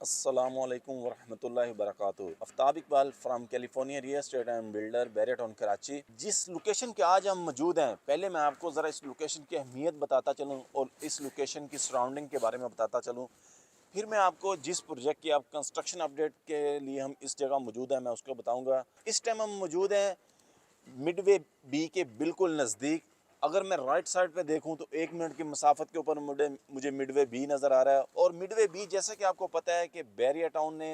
अस्सलामुअलैकुम वरहमतुल्लाहि वबरकातुहू। Aftab Iqbal from California real estate and builder Bahria Town Karachi. जिस लोकेशन के आज हम मौजूद हैं, पहले मैं आपको ज़रा इस लोकेशन की अहमियत बताता चलूँ और इस लोकेशन की सराउंडिंग के बारे में बताता चलूँ। फिर मैं आपको जिस प्रोजेक्ट की आप कंस्ट्रक्शन अपडेट के लिए हम इस जगह मौजूद हैं मैं उसको बताऊँगा। इस टाइम हम मौजूद हैं मिडवे बी के बिल्कुल नज़दीक। अगर मैं राइट साइड पे देखूं तो 1 मिनट की मसाफत के ऊपर मुझे मिडवे बी नज़र आ रहा है। और मिडवे बी जैसा कि आपको पता है कि बैरिया टाउन ने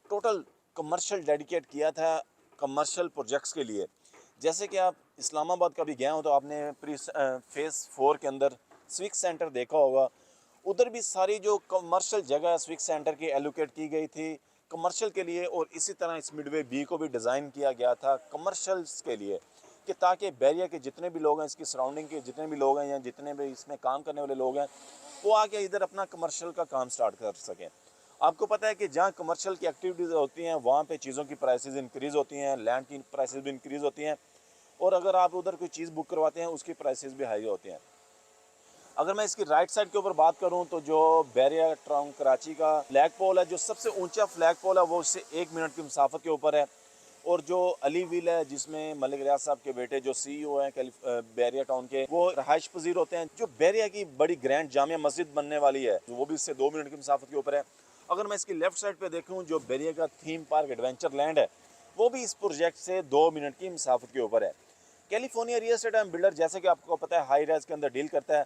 टोटल कमर्शियल डेडिकेट किया था कमर्शियल प्रोजेक्ट्स के लिए। जैसे कि आप इस्लामाबाद का भी गए हो तो आपने फेज़ 4 के अंदर स्विक सेंटर देखा होगा। उधर भी सारी जो कमर्शियल जगह स्विक सेंटर की एलोकेट की गई थी कमर्शियल के लिए, और इसी तरह इस मिडवे बी को भी डिज़ाइन किया गया था कमर्शियल्स के लिए कि ताकि बैरिया के जितने भी लोग हैं, इसकी सराउंडिंग के जितने भी लोग हैं या जितने भी इसमें काम करने वाले लोग हैं, वो आके इधर अपना कमर्शियल का काम स्टार्ट कर सकें। आपको पता है कि जहाँ कमर्शियल की एक्टिविटीज़ होती हैं वहाँ पे चीज़ों की प्राइसेस इंक्रीज़ होती हैं, लैंड की प्राइसेस भी इंक्रीज़ होती हैं, और अगर आप उधर कोई चीज़ बुक करवाते हैं उसकी प्राइसेस भी हाई होती हैं। अगर मैं इसकी राइट साइड के ऊपर बात करूं तो जो बैरिया टाउन कराची का फ्लैग पोल है, जो सबसे ऊंचा फ्लैग पोल है, वो इससे 1 मिनट की मुसाफत के ऊपर है। और जो अली विल है जिसमें मलिक रियाज साहब के बेटे जो CEO हैं बैरिया टाउन के, वो रहाइश पजीर होते हैं। जो बैरिया की बड़ी ग्रैंड जामिया मस्जिद बनने वाली है वो भी इससे 2 मिनट की मुसाफत के ऊपर है। अगर मैं इसकी लेफ्ट साइड पे देखूँ, जो बैरिया का थीम पार्क एडवेंचर लैंड है वो भी इस प्रोजेक्ट से 2 मिनट की मुसाफत के ऊपर है। California real estate and builder जैसे कि आपको पता है हाई राइज के अंदर डील करता है,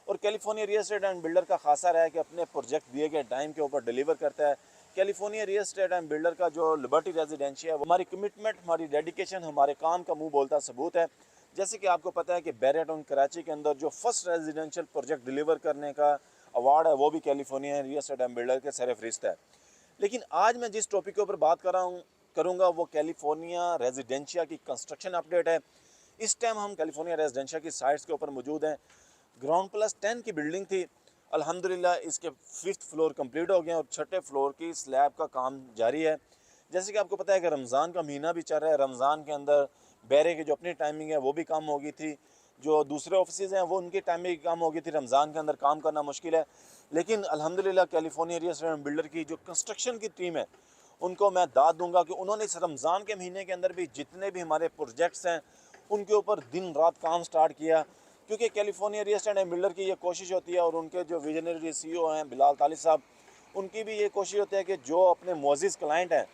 और California real estate and builder का खासा रहा है कि अपने प्रोजेक्ट दिए गए टाइम के ऊपर डिलीवर करता है। California real estate and builder का जो लिबर्टी रेजिडेंशियल है, हमारी कमिटमेंट, हमारी डेडिकेशन, हमारे काम का मुंह बोलता सबूत है। जैसे कि आपको पता है कि बैरिया टाउन कराची के अंदर जो फर्स्ट रेजिडेंशियल प्रोजेक्ट डिलीवर करने का अवार्ड है वो भी California real estate and builder के सरफहरिस्त है। लेकिन आज मैं जिस टॉपिक के ऊपर बात करूँगा वो कैलिफोर्निया रेजिडेंशिया की कंस्ट्रक्शन अपडेट है। इस टाइम हम कैलिफोर्निया रेजिडेंशिया की साइट्स के ऊपर मौजूद हैं। ग्राउंड प्लस 10 की बिल्डिंग थी, अल्हम्दुलिल्लाह इसके 5th फ्लोर कंप्लीट हो गए और 6ठे फ्लोर की स्लैब का काम जारी है। जैसे कि आपको पता है कि रमज़ान का महीना भी चल रहा है। रमज़ान के अंदर बैरे की जो अपनी टाइमिंग है वो भी कम हो गई थी, जो दूसरे ऑफिस हैं वो उनकी टाइमिंग कम हो गई थी। रमज़ान के अंदर काम करना मुश्किल है, लेकिन अल्हम्दुलिल्लाह कैलिफोर्निया रियल एस्टेट बिल्डर की जो कंस्ट्रक्शन की टीम है उनको मैं दाद दूंगा कि उन्होंने इस रमज़ान के महीने के अंदर भी जितने भी हमारे प्रोजेक्ट्स हैं उनके ऊपर दिन रात काम स्टार्ट किया। क्योंकि California real estate and builder की ये कोशिश होती है, और उनके जो विजनरी CEO हैं बिलाल तालिब साहब, उनकी भी ये कोशिश होती है कि जो अपने मुअज़्ज़िज़ क्लाइंट हैं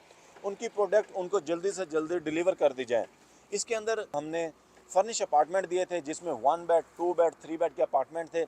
उनकी प्रोडक्ट उनको जल्दी से जल्दी डिलीवर कर दी जाए। इसके अंदर हमने फर्निश अपार्टमेंट दिए थे जिसमें 1 बेड 2 बेड 3 बेड के अपार्टमेंट थे।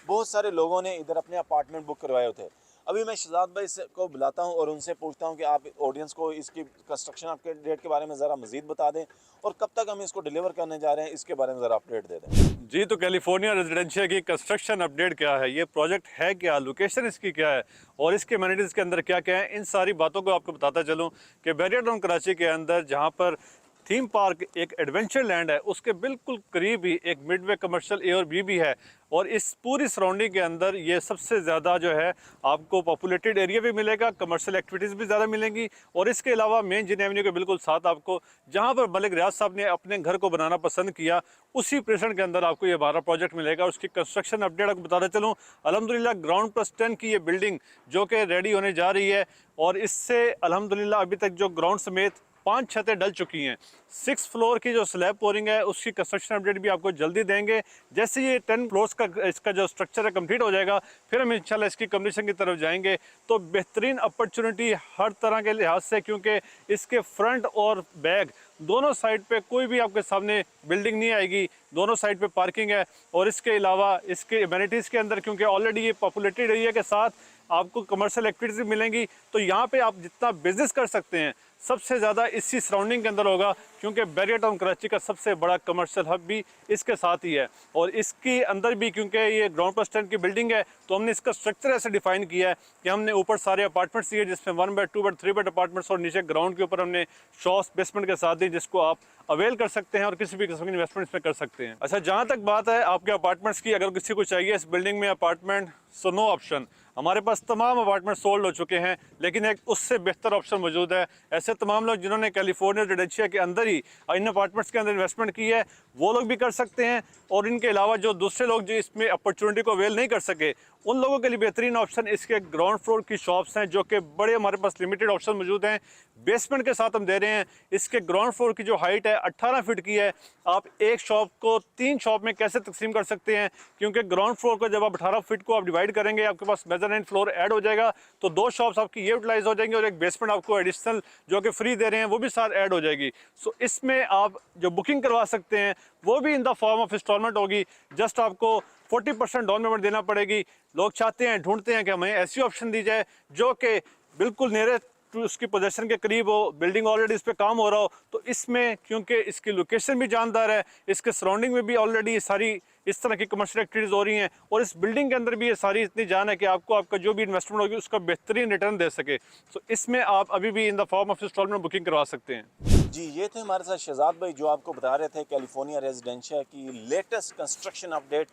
बहुत सारे लोगों ने इधर अपने अपार्टमेंट बुक करवाए थे। अभी मैं शहजाद भाई को बुलाता हूं और उनसे पूछता हूं कि आप ऑडियंस को इसकी कंस्ट्रक्शन अपडेट के बारे में ज़रा मज़ीद बता दें, और कब तक हम इसको डिलीवर करने जा रहे हैं इसके बारे में ज़रा अपडेट दे दें। जी, तो कैलिफोर्निया रेजिडेंशियल की कंस्ट्रक्शन अपडेट क्या है, ये प्रोजेक्ट है क्या, लोकेशन इसकी क्या है और इसके एमिनिटीज़ के अंदर क्या क्या है, इन सारी बातों को आपको बताता चलूँ कि बैरिया टाउन कराची के अंदर जहाँ पर थीम पार्क एक एडवेंचर लैंड है उसके बिल्कुल करीब ही एक मिडवे कमर्शियल A और B भी है। और इस पूरी सराउंडिंग के अंदर ये सबसे ज़्यादा जो है आपको पॉपुलेटेड एरिया भी मिलेगा, कमर्शियल एक्टिविटीज़ भी ज़्यादा मिलेंगी। और इसके अलावा मेन जिन एवेन्यू के बिल्कुल साथ आपको जहाँ पर मलिक रियाज साहब ने अपने घर को बनाना पसंद किया उसी प्रेजेंट के अंदर आपको ये 12 प्रोजेक्ट मिलेगा। उसकी कंस्ट्रक्शन अपडेट आपको बताते चलूँ, अल्हम्दुलिल्लाह ग्राउंड प्लस 10 की ये बिल्डिंग जो कि रेडी होने जा रही है, और इससे अल्हम्दुलिल्लाह अभी तक जो ग्राउंड समेत 5 छतें डल चुकी हैं। 6 फ्लोर की जो स्लैब पोरिंग है उसकी कंस्ट्रक्शन अपडेट भी आपको जल्दी देंगे। जैसे ये 10 फ्लोर्स का इसका जो स्ट्रक्चर है कंप्लीट हो जाएगा फिर हम इंशाल्लाह इसकी कंप्लीशन की तरफ जाएंगे। तो बेहतरीन अपॉर्चुनिटी हर तरह के लिहाज से, क्योंकि इसके फ्रंट और बैक दोनों साइड पे कोई भी आपके सामने बिल्डिंग नहीं आएगी, दोनों साइड पे पार्किंग है। और इसके अलावा इसके एमिनिटीज़ के अंदर क्योंकि ऑलरेडी ये पॉपुलेटेड एरिया के साथ आपको कमर्शियल एक्टिविटीज़ मिलेंगी, तो यहाँ पे आप जितना बिजनेस कर सकते हैं सबसे ज़्यादा इसी सराउंडिंग के अंदर होगा, क्योंकि बैरिया टाउन कराची का सबसे बड़ा कमर्शियल हब भी इसके साथ ही है। और इसके अंदर भी क्योंकि ये ग्राउंड प्लस 10 की बिल्डिंग है तो हमने इसका स्ट्रक्चर ऐसे डिफाइन किया है कि हमने ऊपर सारे अपार्टमेंट्स दिए जिसमें 1 बेड 2 बेड 3 बेड अपार्टमेंट्स, और नीचे ग्राउंड के ऊपर हमने शॉप्स बेसमेंट के साथ दी जिसको आप अवेल कर सकते हैं और किसी भी किस्म की इन्वेस्टमेंट इसमें कर सकते हैं। अच्छा, जहाँ तक बात है आपके अपार्टमेंट्स की, अगर किसी को चाहिए इस बिल्डिंग में अपार्टमेंट, सो नो ऑप्शन, हमारे पास तमाम अपार्टमेंट सोल्ड हो चुके हैं, लेकिन एक उससे बेहतर ऑप्शन मौजूद है। ऐसे तमाम लोग जिन्होंने कैलिफोर्निया रेजिडेंशिया के अंदर ही इन अपार्टमेंट्स के अंदर इन्वेस्टमेंट की है, वो लोग भी कर सकते हैं। और इनके अलावा जो दूसरे लोग जो इसमें अपॉर्चुनिटी को अवेल नहीं कर सके, उन लोगों के लिए बेहतरीन ऑप्शन इसके ग्राउंड फ्लोर की शॉप्स हैं, जो कि बड़े हमारे पास लिमिटेड ऑप्शन मौजूद हैं। बेसमेंट के साथ हम दे रहे हैं। इसके ग्राउंड फ्लोर की जो हाइट है 18 फीट की है। आप एक शॉप को 3 शॉप में कैसे तकसीम कर सकते हैं, क्योंकि ग्राउंड फ्लोर को जब आप 18 फीट को आप डिवाइड करेंगे, आपके पास मेजरमेंट फ्लोर ऐड हो जाएगा, तो 2 शॉप्स आपकी ये यूटिलाइज हो जाएंगी और एक बेसमेंट आपको एडिशनल जो कि फ्री दे रहे हैं वो भी साथ ऐड हो जाएगी। सो इसमें आप जो बुकिंग करवा सकते हैं वो भी in the form of instalment होगी। जस्ट आपको 40% डाउन पेमेंट देना पड़ेगी। लोग चाहते हैं, ढूंढते हैं कि हमें ऐसी ऑप्शन दी जाए जो कि बिल्कुल नियरेस्ट टू उसकी पोजीशन के करीब हो, बिल्डिंग ऑलरेडी इस पे काम हो रहा हो। तो इसमें क्योंकि इसकी लोकेशन भी जानदार है, इसके सराउंडिंग में भी ऑलरेडी सारी इस तरह की कमर्शियल एक्टिविटीज़ हो रही हैं, और इस बिल्डिंग के अंदर भी ये सारी इतनी जान है कि आपको आपका जो भी इन्वेस्टमेंट होगी उसका बेहतरीन रिटर्न दे सके। सो इसमें आप अभी भी in the form of instalment booking करवा सकते हैं। जी, ये थे हमारे साथ शहजाद भाई जो आपको बता रहे थे कैलिफोर्निया रेजिडेंशिया की लेटेस्ट कंस्ट्रक्शन अपडेट,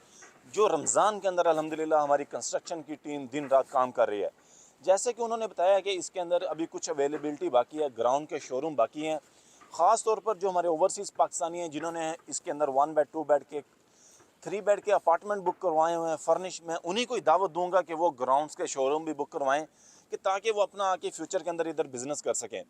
जो रमज़ान के अंदर अल्हम्दुलिल्लाह हमारी कंस्ट्रक्शन की टीम दिन रात काम कर रही है। जैसे कि उन्होंने बताया कि इसके अंदर अभी कुछ अवेलेबिलिटी बाकी है, ग्राउंड के शोरूम बाकी हैं। ख़ास तौर पर जो हमारे ओवरसीज़ पाकिस्तानी हैं जिन्होंने इसके अंदर 1 बेड 2 बेड के 3 बेड के अपार्टमेंट बुक करवाए हुए हैं फर्निश, मैं उन्हीं को ही दावत दूंगा कि वो ग्राउंड्स के शोरूम भी बुक करवाएं, कि ताकि वो अपना आके फ्यूचर के अंदर इधर बिजनेस कर सकें।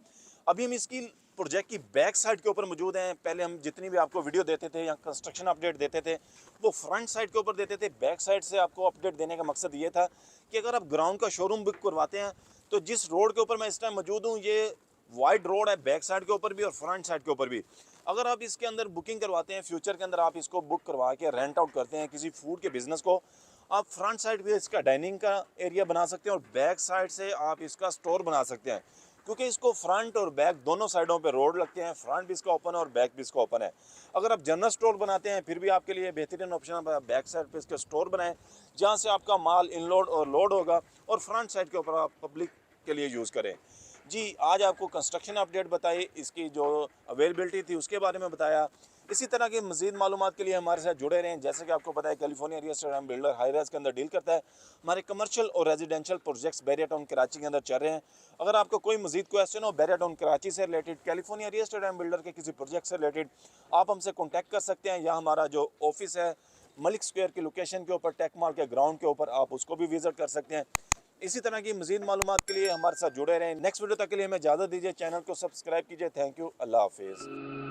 अभी हम इसकी प्रोजेक्ट की बैक साइड के ऊपर मौजूद हैं। पहले हम जितनी भी आपको वीडियो देते थे या कंस्ट्रक्शन अपडेट देते थे वो फ्रंट साइड के ऊपर देते थे। बैक साइड से आपको अपडेट देने का मकसद ये था कि अगर आप ग्राउंड का शोरूम बुक करवाते हैं तो जिस रोड के ऊपर मैं इस टाइम मौजूद हूँ ये वाइड रोड है, बैक साइड के ऊपर भी और फ्रंट साइड के ऊपर भी। अगर आप इसके अंदर बुकिंग करवाते हैं, फ्यूचर के अंदर आप इसको बुक करवा के रेंट आउट करते हैं किसी फूड के बिजनेस को, आप फ्रंट साइड भी इसका डाइनिंग का एरिया बना सकते हैं और बैक साइड से आप इसका स्टोर बना सकते हैं, क्योंकि इसको फ्रंट और बैक दोनों साइडों पे रोड लगते हैं। फ्रंट भी इसका ओपन है और बैक भी इसका ओपन है। अगर आप जनरल स्टोर बनाते हैं फिर भी आपके लिए बेहतरीन ऑप्शन है, बैक साइड पे इसका स्टोर बनाएं जहाँ से आपका माल इनलोड और लोड होगा, और फ्रंट साइड के ऊपर आप पब्लिक के लिए यूज़ करें। जी, आज आपको कंस्ट्रक्शन अपडेट बताई, इसकी जो अवेलेबिलिटी थी उसके बारे में बताया। इसी तरह की मज़ीद मालूमात के लिए हमारे साथ जुड़े रहें। जैसे कि आपको पता है California real estate and builder high rise के अंदर डील करता है। हमारे कमर्शियल और residential projects barrier town Karachi के अंदर चल रहे हैं। अगर आपको कोई मज़ीद क्वेश्चन हो बैरियर टाउन कराची से related, California real estate and builder के किसी प्रोजेक्ट से रिलेटेड, आप हमसे कॉन्टैक्ट कर सकते हैं। या हमारा जो ऑफिस है मलिक स्क्वायर की लोकेशन के ऊपर, टेक मॉल के ग्राउंड के ऊपर, आप उसको भी विजिट कर सकते हैं। इसी तरह की मज़ीद मालूमात के लिए हमारे साथ जुड़े रहें। नेक्स्ट वीडियो तक के लिए हमें इजाज़त दीजिए। चैनल को सब्सक्राइब कीजिए। Thank you. अल्लाह हाफिज़।